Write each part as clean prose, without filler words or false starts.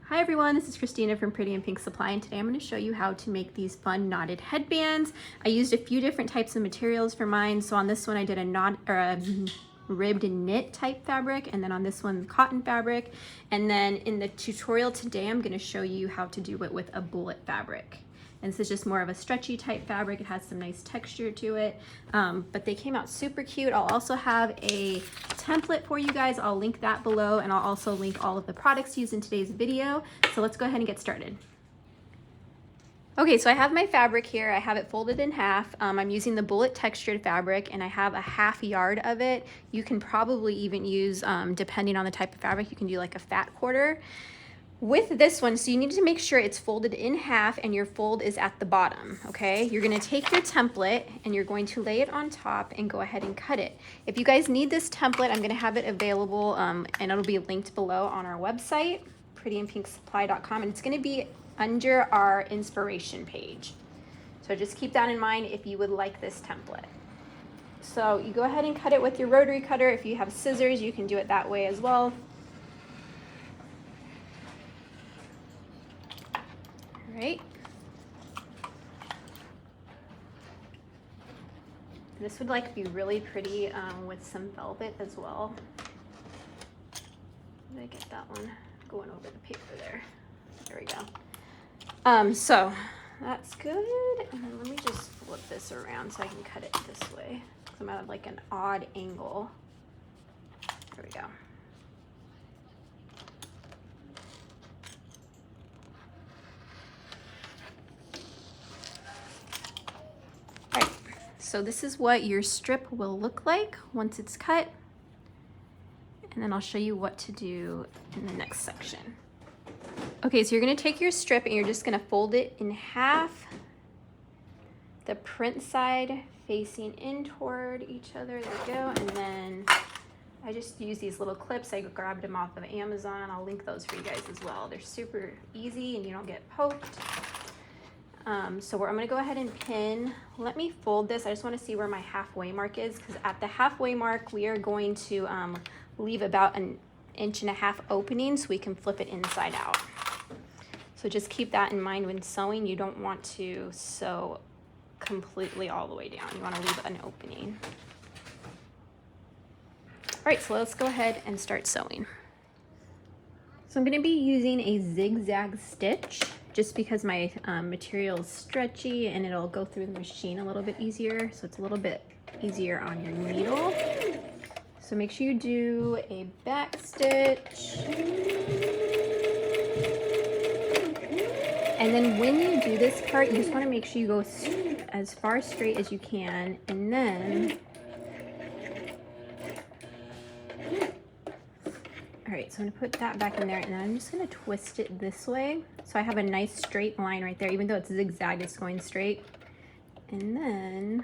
Hi everyone, this is Christina from Pretty in Pink Supply, and today I'm going to show you how to make these fun knotted headbands. I used a few different types of materials for mine. So on this one I did a knot or a ribbed knit type fabric, and then on this one cotton fabric, and then in the tutorial today I'm going to show you how to do it with a bullet fabric. And this is just more of a stretchy type fabric. It has some nice texture to it, but they came out super cute. I'll also have a template for you guys. I'll link that below, and I'll also link all of the products used in today's video. So let's go ahead and get started. Okay, so I have my fabric here. I have it folded in half. I'm using the bullet textured fabric, and I have a ½ yard of it. You can probably even use, depending on the type of fabric, you can do like a fat quarter. With this one, so you need to make sure it's folded in half and your fold is at the bottom, okay? You're gonna take your template and you're going to lay it on top and go ahead and cut it. If you guys need this template, I'm gonna have it available and it'll be linked below on our website, prettyandpinksupply.com, and it's gonna be under our inspiration page. So just keep that in mind if you would like this template. So you go ahead and cut it with your rotary cutter. If you have scissors, you can do it that way as well. Right. This would like be really pretty with some velvet as well. Let me get that one going over the paper there. There we go. So that's good. And then let me just flip this around so I can cut it this way. I'm at like an odd angle. There we go. So this is what your strip will look like once it's cut, and then I'll show you what to do in the next section. Okay, so you're gonna take your strip and you're just gonna fold it in half, the print side facing in toward each other, there we go, and then I just use these little clips. I grabbed them off of Amazon. I'll link those for you guys as well. They're super easy and you don't get poked. So I'm gonna go ahead and pin. Let me fold this. I just wanna see where my halfway mark is, because at the halfway mark, we are going to leave about an 1.5 inch opening so we can flip it inside out. So just keep that in mind when sewing. You don't want to sew completely all the way down. You wanna leave an opening. All right, so let's go ahead and start sewing. So I'm gonna be using a zigzag stitch, just because my material is stretchy and it'll go through the machine a little bit easier, so it's a little bit easier on your needle. So make sure you do a back stitch. And then when you do this part, you just want to make sure you go as far straight as you can, and then all right, so I'm gonna put that back in there, and then I'm just gonna twist it this way. So I have a nice straight line right there. Even though it's zigzag, it's going straight. And then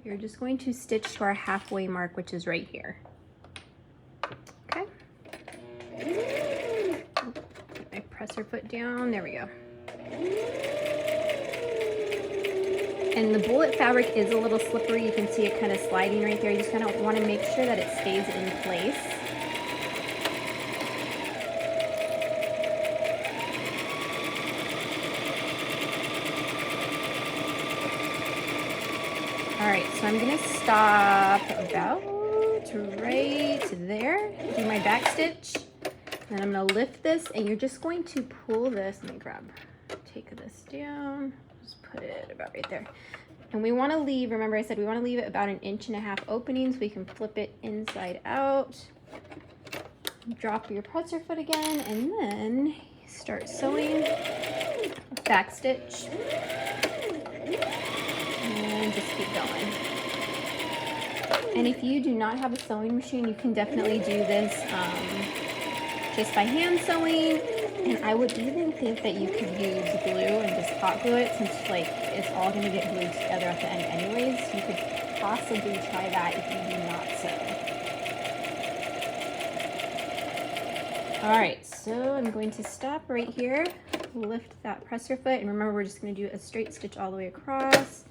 you're just going to stitch to our halfway mark, which is right here. Okay. Put my presser foot down, there we go. And the bullet fabric is a little slippery. You can see it kind of sliding right there. You just kind of wanna make sure that it stays in place. All right, so I'm gonna stop about right there, do my back stitch, and I'm gonna lift this, and you're just going to pull this. Let me take this down, just put it about right there. And we wanna leave, remember I said we wanna leave it about an 1.5 inch opening so we can flip it inside out. Drop your presser foot again, and then start sewing, back stitch. And just keep going. And if you do not have a sewing machine, you can definitely do this just by hand sewing. And I would even think that you could use glue and just hot glue it, since like it's all going to get glued together at the end anyways. You could possibly try that if you do not sew. All right, so I'm going to stop right here, lift that presser foot, and remember we're just going to do a straight stitch all the way across.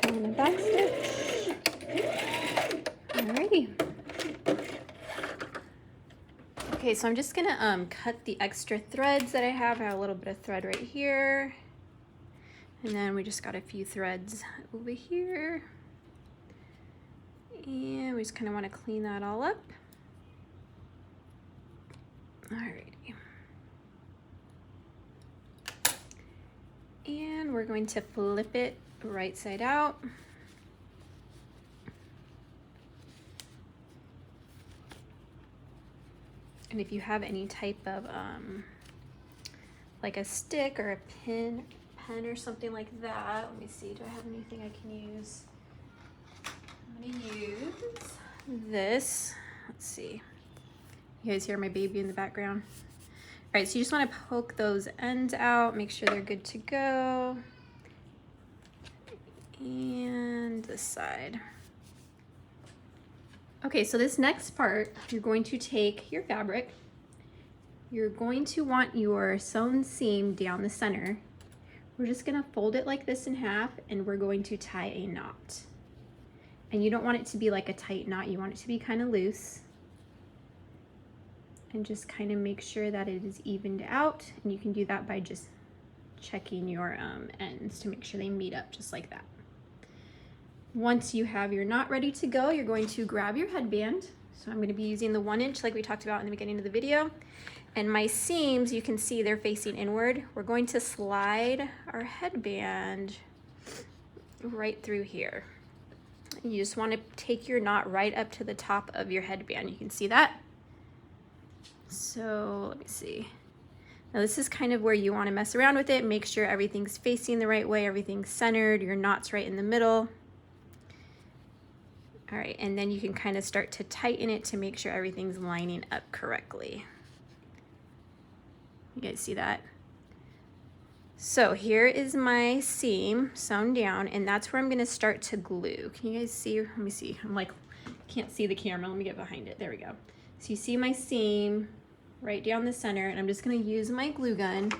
And a back stitch. Alrighty. Okay, so I'm just gonna cut the extra threads that I have. I have a little bit of thread right here. And then we just got a few threads over here. And we just kind of want to clean that all up. Alrighty. And we're going to flip it right side out. And if you have any type of like a stick or a pen or something like that, let me see, do I have anything I can use? I'm gonna use this. Let's see. You guys hear my baby in the background? All right, so you just want to poke those ends out, make sure they're good to go. And this side. Okay, so this next part, you're going to take your fabric. You're going to want your sewn seam down the center. We're just gonna fold it like this in half, and we're going to tie a knot. And you don't want it to be like a tight knot, you want it to be kind of loose. And just kind of make sure that it is evened out. And you can do that by just checking your ends to make sure they meet up just like that. Once you have your knot ready to go, you're going to grab your headband. So I'm going to be using the 1 inch like we talked about in the beginning of the video. And my seams, you can see they're facing inward. We're going to slide our headband right through here. You just want to take your knot right up to the top of your headband. You can see that. So let me see. Now this is kind of where you want to mess around with it. Make sure everything's facing the right way, everything's centered, your knot's right in the middle. All right, and then you can kind of start to tighten it to make sure everything's lining up correctly. You guys see that? So here is my seam sewn down, and that's where I'm gonna start to glue. Can you guys see? Let me see. I'm like, can't see the camera. Let me get behind it. There we go. So you see my seam right down the center, and I'm just gonna use my glue gun.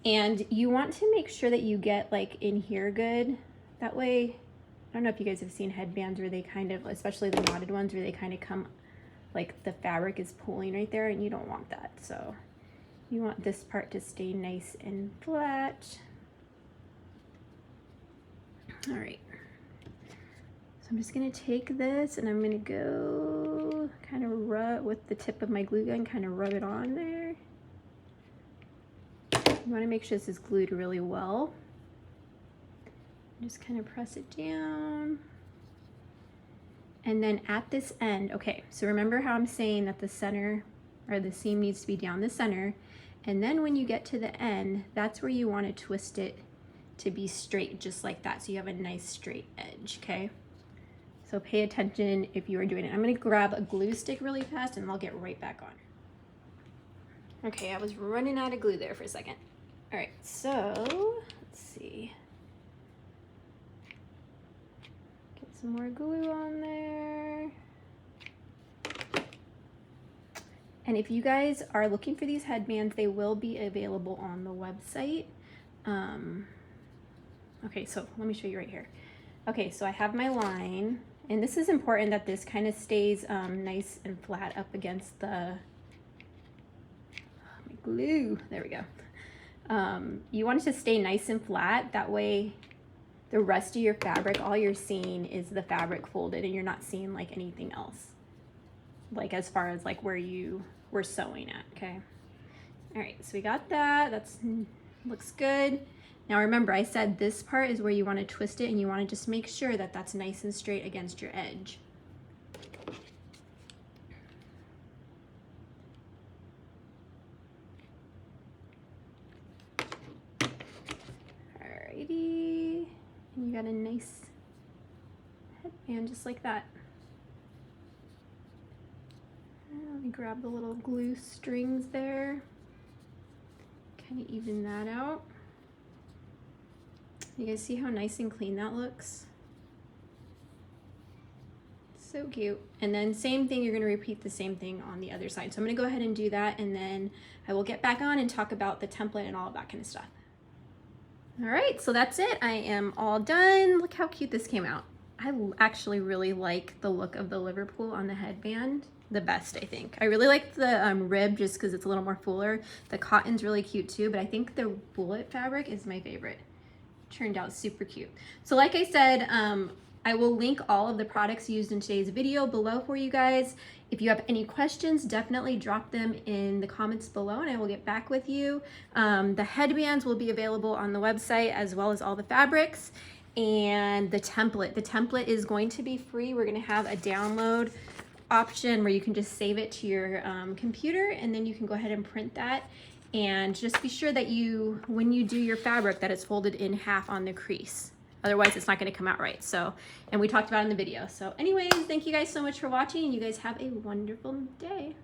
And you want to make sure that you get like in here good. That way, I don't know if you guys have seen headbands where they kind of, especially the knotted ones, where they kind of come, like the fabric is pulling right there, and you don't want that. So you want this part to stay nice and flat. All right. So I'm just gonna take this and I'm gonna go kind of rub with the tip of my glue gun, kind of rub it on there. You wanna make sure this is glued really well. Just kind of press it down. And then at this end, okay, so remember how I'm saying that the center or the seam needs to be down the center. And then when you get to the end, that's where you want to twist it to be straight, just like that. So you have a nice straight edge, okay? So pay attention if you are doing it. I'm gonna grab a glue stick really fast and I'll get right back on. Okay, I was running out of glue there for a second. All right, so let's see. Get some more glue on there. And if you guys are looking for these headbands, they will be available on the website. Okay, so let me show you right here. Okay, so I have my line, and this is important that this kind of stays nice and flat up against the my glue. There we go. You want it to stay nice and flat. That way the rest of your fabric, all you're seeing is the fabric folded, and you're not seeing like anything else. Like as far as like where you were sewing at, okay? All right, so we got that. That's looks good. Now remember, I said this part is where you want to twist it, and you want to just make sure that that's nice and straight against your edge. Alrighty, and you got a nice headband just like that. Let me grab the little glue strings there, kind of even that out. You guys see how nice and clean that looks? So cute. And then same thing, you're gonna repeat the same thing on the other side. So I'm gonna go ahead and do that, and then I will get back on and talk about the template and all of that kind of stuff. All right, so that's it. I am all done. Look how cute this came out. actually really like the look of the Liverpool on the headband the best, I think. I really like the rib just because it's a little more fuller. The cotton's really cute too, but I think the bullet fabric is my favorite. Turned out super cute. So like I said, I will link all of the products used in today's video below for you guys. If you have any questions, definitely drop them in the comments below and I will get back with you. The headbands will be available on the website as well as all the fabrics. And the template is going to be free. We're going to have a download option where you can just save it to your computer and then you can go ahead and print that. And just be sure that when you do your fabric, that it's folded in half on the crease. Otherwise, it's not going to come out right. So, and we talked about it in the video. So anyways, thank you guys so much for watching and you guys have a wonderful day.